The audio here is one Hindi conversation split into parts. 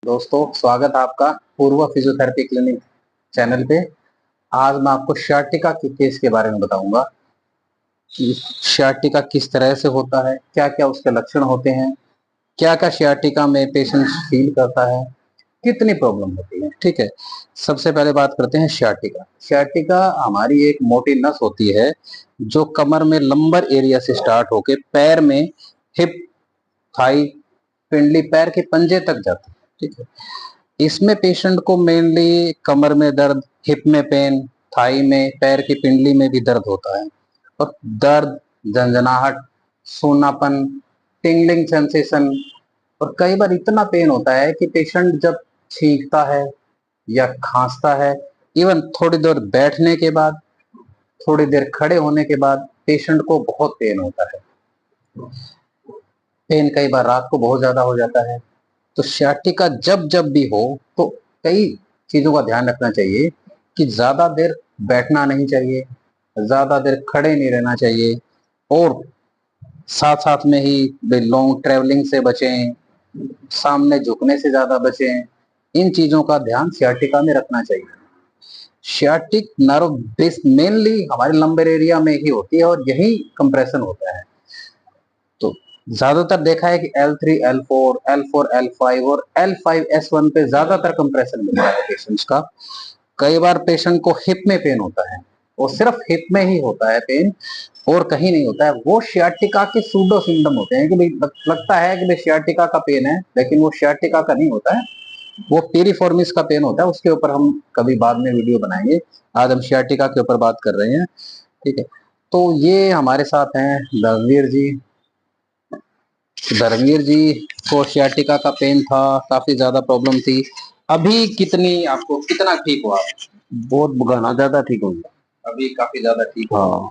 दोस्तों, स्वागत है आपका पूर्व फिजियोथेरेपी क्लिनिक चैनल पे। आज मैं आपको sciatica के केस के बारे में बताऊंगा कि sciatica किस तरह से होता है, क्या क्या उसके लक्षण होते हैं, क्या क्या sciatica में पेशेंट फील करता है, कितनी प्रॉब्लम होती है। ठीक है, सबसे पहले बात करते हैं sciatica। sciatica हमारी एक मोटी नस होती है जो कमर में लंबर एरिया से स्टार्ट होके पैर में हिप, थाई, पिंडली, पैर के पंजे तक जाती है। ठीक है, इसमें पेशेंट को मेनली कमर में दर्द, हिप में पेन, थाई में, पैर की पिंडली में भी दर्द होता है। और दर्द, झंझनाहट, सूनापन, टिंगलिंग सेंसेशन, और कई बार इतना पेन होता है कि पेशेंट जब छींकता है या खांसता है, इवन थोड़ी देर बैठने के बाद, थोड़ी देर खड़े होने के बाद पेशेंट को बहुत पेन होता है। पेन कई बार रात को बहुत ज्यादा हो जाता है। तो sciatica जब जब भी हो तो कई चीजों का ध्यान रखना चाहिए कि ज्यादा देर बैठना नहीं चाहिए, ज्यादा देर खड़े नहीं रहना चाहिए, और साथ साथ में ही लॉन्ग ट्रेवलिंग से बचें, सामने झुकने से ज्यादा बचें। इन चीजों का ध्यान sciatica में रखना चाहिए। sciatic नर्व बेस मेनली हमारे लंबर एरिया में ही होती है और यही कंप्रेशन होता है। तो ज्यादातर देखा है कि L3, L4, L4, L5 और L5S1 पे ज्यादातर कंप्रेशन मिलता है पेशेंट्स का। कई बार पेशेंट को हिप में पेन होता है और सिर्फ हिप में ही होता है पेन और कहीं नहीं होता है। वो sciatica के सूडो सिम्टम होते हैं कि भाई लगता है कि भाई sciatica का पेन है, लेकिन वो sciatica का नहीं होता है, वो पीरिफॉर्मिस का पेन होता है। उसके ऊपर हम कभी बाद में वीडियो बनाएंगे। आज हम sciatica के ऊपर बात कर रहे हैं। ठीक है, तो ये हमारे साथ हैं धर्मवीर जी। धर्मवीर जी को sciatica का पेन था, काफी ज्यादा प्रॉब्लम थी। अभी कितनी, आपको कितना ठीक हुआ? बहुत घना ज्यादा ठीक हो गया। अभी काफी ज्यादा ठीक हुआ। हाँ,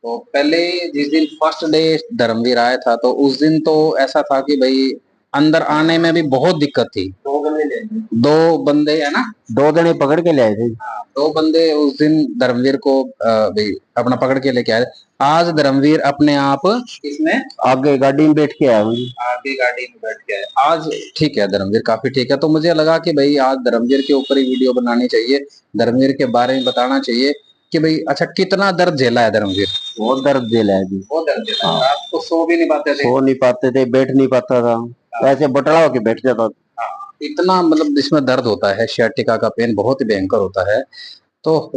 तो पहले जिस दिन फर्स्ट डे धर्मवीर आया था तो उस दिन तो ऐसा था कि भाई अंदर आने में भी बहुत दिक्कत थी। दो बंदे है ना, 2 जने पकड़ के ले आए थे। हाँ, दो बंदे उस दिन धर्मवीर को भाई अपना पकड़ के लेके आए। आज धर्मवीर अपने आप इसमें आगे गाड़ी में बैठ के आया हूँ। आगे गाड़ी में बैठ के आए। आज ठीक है, धर्मवीर काफी ठीक है। तो मुझे लगा कि भाई आज धर्मवीर के ऊपर ही वीडियो बनानी चाहिए, धर्मवीर के बारे में बताना चाहिए कि भाई अच्छा कितना दर्द झेला है धर्मवीर। बहुत दर्द झेला है जी। बहुत दर्द झेला है। हाँ, रात को सो भी नहीं पाते थे। सो नहीं पाते थे, बैठ नहीं पाता था। ऐसे बटड़ा होके बैठ जाता था। हाँ, इतना मतलब जिसमें दर्द होता है, sciatica का पेन बहुत ही भयंकर होता है। तो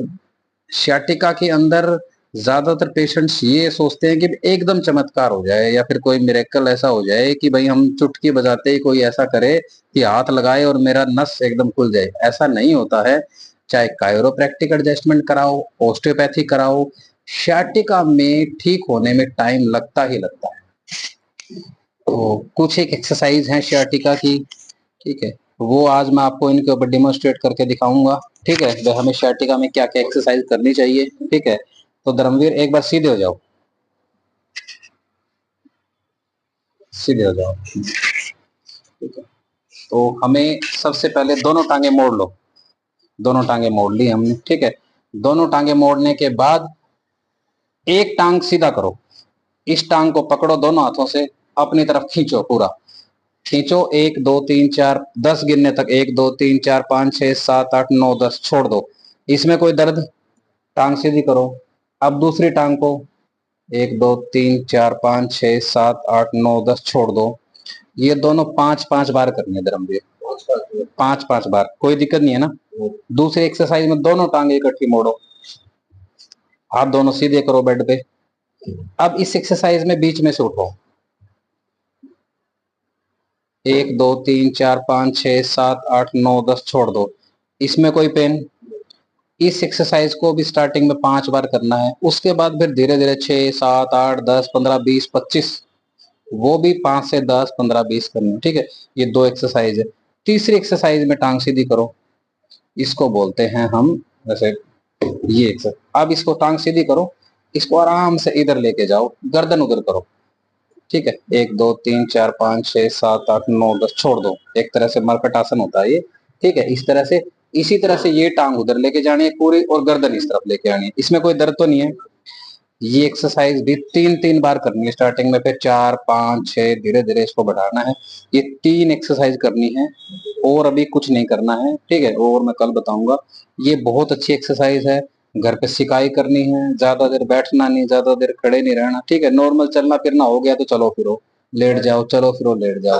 sciatica के अंदर ज्यादातर पेशेंट्स ये सोचते हैं कि एकदम चमत्कार हो जाए या फिर कोई मिरेकल ऐसा हो जाए कि भाई हम चुटकी बजाते ही कोई ऐसा करे कि हाथ लगाए और मेरा नस एकदम खुल जाए। ऐसा नहीं होता है। चाहे कायरोप्रैक्टिक एडजस्टमेंट कराओ, ओस्टियोपैथी कराओ, sciatica में ठीक होने में टाइम लगता ही लगता है। तो कुछ एक एक्सरसाइज है sciatica की, ठीक है, वो आज मैं आपको इनके ऊपर डिमोन्स्ट्रेट करके दिखाऊंगा। ठीक है, तो हमें sciatica में क्या क्या एक्सरसाइज करनी चाहिए। ठीक है, तो धर्मवीर एक बार सीधे हो जाओ, सीधे हो जाओ। ठीक है, तो हमें सबसे पहले दोनों टांगे मोड़ लो। दोनों टांगे मोड़ ली हमने। ठीक है, दोनों टांगे मोड़ने के बाद एक टांग सीधा करो, इस टांग को पकड़ो दोनों हाथों से, अपनी तरफ खींचो, पूरा खींचो। 1 2 3 4 10 गिनने तक, 1 2 3 4 5 6 7 8 9 10, छोड़ दो। इसमें कोई दर्द, टांग सीधी करो। अब दूसरी टांग को 1 2 3 4 5 6 7 8 9 10, छोड़ दो। ये दोनों 5-5 बार करनी है धर्मवीर, 5-5 बार, कोई दिक्कत नहीं है ना। दूसरी एक्सरसाइज में दोनों टांगे इकट्ठी मोड़ो, हाथ दोनों सीधे करो बेड पे। अब इस एक्सरसाइज में बीच में से उठो, 1 2 3 4 5 6 7 8 9 10, छोड़ दो। इसमें कोई पेन। इस एक्सरसाइज को भी स्टार्टिंग में 5 बार करना है, उसके बाद फिर धीरे धीरे 6 7 8 10 15 20 25, वो भी 5 से 10 15 20 करना है। ठीक है, ये 2 एक्सरसाइज है। तीसरी एक्सरसाइज में टांग सीधी करो, इसको बोलते हैं हम वैसे ये एक्सरसाइज। अब इसको टांग सीधी करो, इसको आराम से इधर लेके जाओ, गर्दन उधर करो। ठीक है, 1 2 3 4 5 6 7 8 9 10, छोड़ दो। एक तरह से मरकट आसन होता है ये। ठीक है, इस तरह से, इसी तरह से ये टांग उधर लेके जानी है पूरी और गर्दन इस तरफ लेके आनी है। इसमें कोई दर्द तो नहीं है। ये एक्सरसाइज भी 3-3 बार करनी है स्टार्टिंग में, फिर 4, 5, 6 धीरे धीरे इसको बढ़ाना है। ये 3 एक्सरसाइज करनी है और अभी कुछ नहीं करना है, ठीक है, और मैं कल बताऊंगा। ये बहुत अच्छी एक्सरसाइज है, घर पे सिकाई करनी है, ज्यादा देर बैठना नहीं, ज्यादा देर खड़े नहीं रहना, ठीक है, नॉर्मल चलना फिरना हो गया तो चलो फिरो लेट जाओ, चलो फिरो लेट जाओ।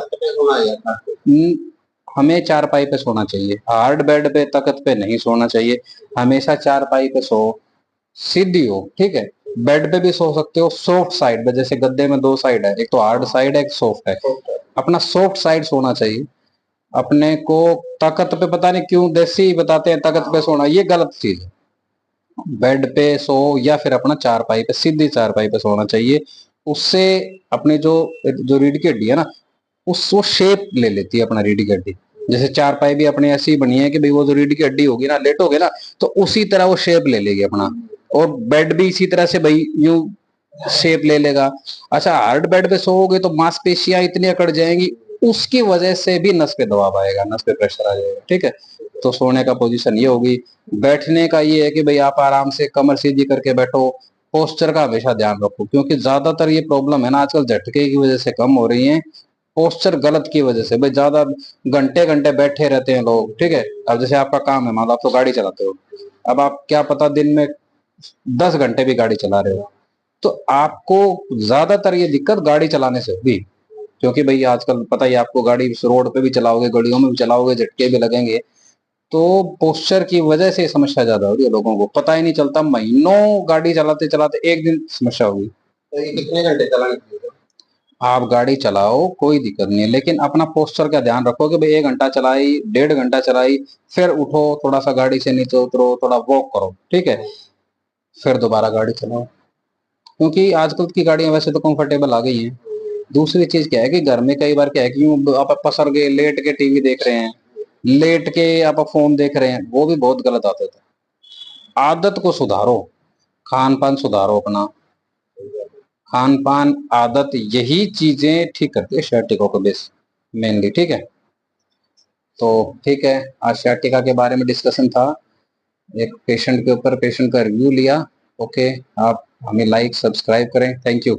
हमें चारपाई पे सोना चाहिए, हार्ड बेड पे तख्त पे नहीं सोना चाहिए, हमेशा चारपाई पे सो, सीधी हो, ठीक है। बेड पे भी सो सकते हो सॉफ्ट साइड पे, जैसे गद्दे में 2 साइड है, एक तो हार्ड साइड है, एक सॉफ्ट है, अपना सॉफ्ट साइड सोना चाहिए। अपने को तख्त पे पता नहीं क्यों देसी बताते हैं तख्त पे सोना, ये गलत चीज है। बेड पे सो या फिर अपना चारपाई पे, सीधी चारपाई पे सोना चाहिए। उससे अपने जो जो रीढ़ की हड्डी है ना, उस वो शेप ले लेती है अपना रीढ़ की हड्डी। जैसे चारपाई भी अपनी ऐसी बनी है कि भाई वो जो रीढ़ की हड्डी होगी ना, लेटोगे ना तो उसी तरह वो शेप ले लेगी अपना, और बेड भी इसी तरह से भाई यूं शेप ले लेगा। अच्छा, हार्ड बेड पे सोओगे तो मांसपेशियां इतनी अकड़ जाएंगी, उसकी वजह से भी नस पे दबाव आएगा, नस पे प्रेशर आ जाएगा, ठीक है। तो सोने का पोजीशन ये होगी। बैठने का ये है कि भाई आप आराम से कमर सीधी करके बैठो। पोस्चर का हमेशा ध्यान रखो, क्योंकि ज्यादातर ये प्रॉब्लम है ना आजकल झटके की वजह से कम हो रही है, पोस्चर गलत की वजह से। भाई ज्यादा घंटे घंटे बैठे रहते हैं लोग, ठीक है। अब जैसे आपका काम है, मान लो आप तो गाड़ी चलाते हो, अब आप क्या पता दिन में 10 घंटे भी गाड़ी चला रहे हो, तो आपको ज्यादातर ये दिक्कत गाड़ी चलाने से होगी। क्योंकि भाई आजकल पता ही है आपको, गाड़ी रोड पे भी चलाओगे, गलियों में भी चलाओगे, झटके भी लगेंगे। तो पोस्चर की वजह से समस्या ज्यादा हो रही है, लोगों को पता ही नहीं चलता, महीनों गाड़ी चलाते चलाते एक दिन समस्या होगी। तो ये कितने घंटे चलाने चाहिए? आप गाड़ी चलाओ, कोई दिक्कत नहीं है, लेकिन अपना पोस्चर का ध्यान रखो कि भाई 1 घंटा चलाई, 1.5 घंटा चलाई, फिर उठो, थोड़ा सा गाड़ी से नीचे उतरो, थोड़ा वॉक करो, ठीक है, फिर दोबारा गाड़ी चलाओ। क्योंकि आजकल की गाड़ियां वैसे तो कंफर्टेबल आ गई हैं। दूसरी चीज क्या है कि घर में कई बार क्या है कि यूं आप पसर गए, लेट के टीवी देख रहे हैं, लेट के आप फोन देख रहे हैं, वो भी बहुत गलत आदत है। आदत को सुधारो, खान पान सुधारो अपना, खान पान आदत, यही चीजें ठीक करती है sciatica को बेस मेनली, ठीक है। तो ठीक है, आज sciatica के बारे में डिस्कशन था, एक पेशेंट के ऊपर, पेशेंट का रिव्यू लिया। ओके, आप हमें लाइक सब्सक्राइब करें, थैंक यू।